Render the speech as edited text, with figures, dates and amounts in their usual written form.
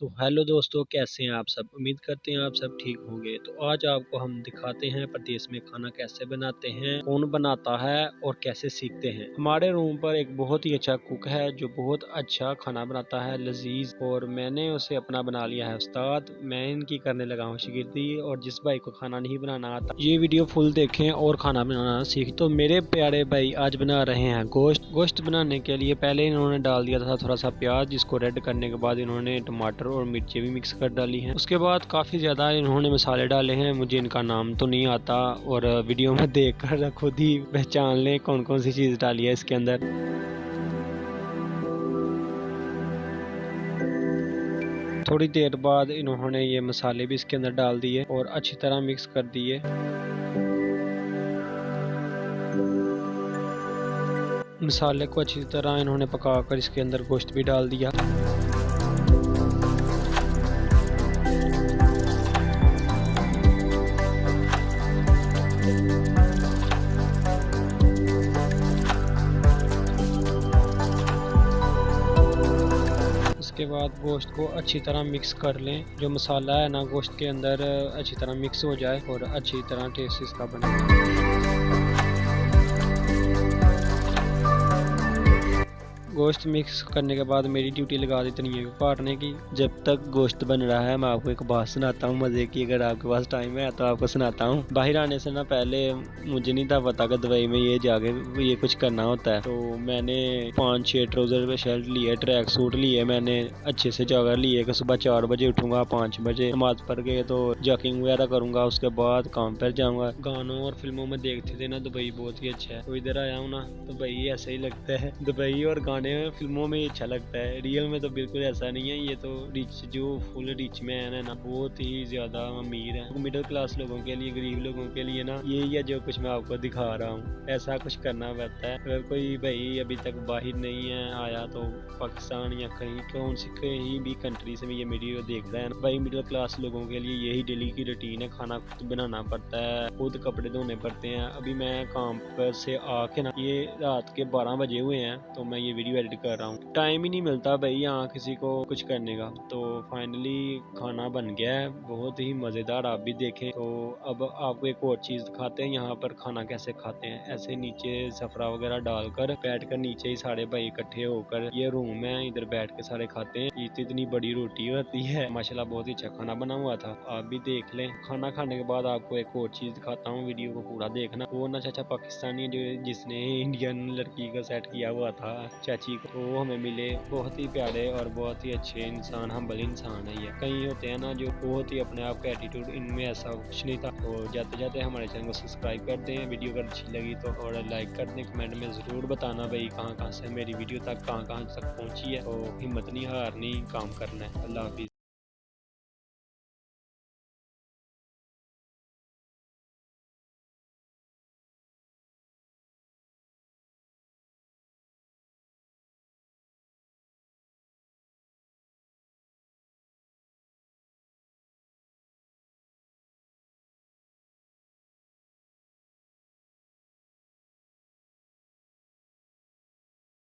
तो हेलो दोस्तों, कैसे हैं आप सब। उम्मीद करते हैं आप सब ठीक होंगे। तो आज आपको हम दिखाते हैं प्रदेश में खाना कैसे बनाते हैं, कौन बनाता है और कैसे सीखते हैं। हमारे रूम पर एक बहुत ही अच्छा कुक है जो बहुत अच्छा खाना बनाता है, लजीज, और मैंने उसे अपना बना लिया है उस्ताद। मैं इनकी करने लगा हूँ शागिर्दी, और जिस भाई को खाना नहीं बनाना आता ये वीडियो फुल देखें और खाना बनाना सीख। तो मेरे प्यारे भाई आज बना रहे हैं गोश्त बनाने के लिए पहले इन्होंने डाल दिया था थोड़ा सा प्याज, जिसको रेड करने के बाद इन्होंने टमाटर और मिर्ची भी मिक्स कर डाली हैं। उसके बाद काफ़ी ज़्यादा इन्होंने मसाले डाले हैं, मुझे इनका नाम तो नहीं आता, और वीडियो में देख कर खुद ही पहचान लें कौन कौन सी चीज़ डाली है इसके अंदर। थोड़ी देर बाद इन्होंने ये मसाले भी इसके अंदर डाल दिए और अच्छी तरह मिक्स कर दिए। मसाले को अच्छी तरह इन्होंने पकाकर इसके अंदर गोश्त भी डाल दिया। उसके बाद गोश्त को अच्छी तरह मिक्स कर लें। जो मसाला है ना गोश्त के अंदर अच्छी तरह मिक्स हो जाए और अच्छी तरह टेस्ट इसका बने। गोश्त मिक्स करने के बाद मेरी ड्यूटी लगा दी धनिया को काटने की। जब तक गोश्त बन रहा है मैं आपको एक बात सुनाता हूँ मज़े की, अगर आपके पास टाइम है तो आपको सुनाता हूँ। बाहर आने से ना पहले मुझे नहीं था पता कि दुबई में ये जाके ये कुछ करना होता है। तो मैंने 5-6 ट्राउज़र शर्ट लिए, ट्रैक सूट लिए, मैंने अच्छे से जॉगर लिए कि सुबह 4 बजे उठूँगा, 5 बजे नमाज पढ़ के तो जॉगिंग वगैरह करूँगा, उसके बाद काम पर जाऊँगा। गानों और फिल्मों में देखते थे ना दुबई बहुत ही अच्छा है, तो इधर आया हूँ ना दुबई ऐसा ही लगता है। दुबई और गाने फिल्मों में अच्छा लगता है, रियल में तो बिल्कुल ऐसा नहीं है। ये तो रिच, जो फुल रिच मैन है ना बहुत ही ज्यादा अमीर है। मिडिल क्लास लोगों के लिए, गरीब लोगों के लिए ना यही है जो कुछ मैं आपको दिखा रहा हूँ, ऐसा कुछ करना पड़ता है। अगर कोई भाई अभी तक बाहर नहीं है आया तो पाकिस्तान या कहीं भी कंट्री से ये वीडियो देख रहा है भाई, मिडिल क्लास लोगों के लिए यही डेली की रूटीन है, खाना खुद बनाना पड़ता है, खुद कपड़े धोने पड़ते हैं। अभी मैं काम पर से आके ना ये रात के 12 बजे हुए हैं तो मैं ये वीडियो एडिट कर रहा हूँ। टाइम ही नहीं मिलता भाई यहाँ किसी को कुछ करने का। तो फाइनली खाना बन गया है, बहुत ही मज़ेदार, आप भी देखें। तो अब आपको एक और चीज़ दिखाते हैं यहाँ पर खाना कैसे खाते हैं। ऐसे नीचे सफरा वगैरह डालकर बैठ कर नीचे ही सारे भाई इकट्ठे होकर, ये रूम है, इधर बैठ के सारे खाते हैं। इतनी बड़ी रोटी होती है माशाल्लाह, बहुत ही अच्छा खाना बना हुआ था, आप भी देख लें। खाना खाने के बाद आपको एक और चीज़ दिखाता हूँ, वीडियो को पूरा देखना। वो ना चाचा पाकिस्तानी जो जिसने इंडियन लड़की का सेट किया हुआ था चाची को, वो हमें मिले, बहुत ही प्यारे और बहुत ही अच्छे इंसान, हम्बल इंसान है ये। कई होते हैं ना जो बहुत ही अपने आप का एटीट्यूड, इनमें ऐसा कुछ नहीं था। तो जाते जाते हमारे चैनल को सब्सक्राइब कर दें, वीडियो अगर अच्छी लगी तो, और लाइक कर दें। कमेंट में ज़रूर बताना भाई कहाँ से मेरी वीडियो तक कहाँ तक पहुँची है। तो हिम्मत नहीं हारनी, काम करना है। अल्लाह हाफिज़।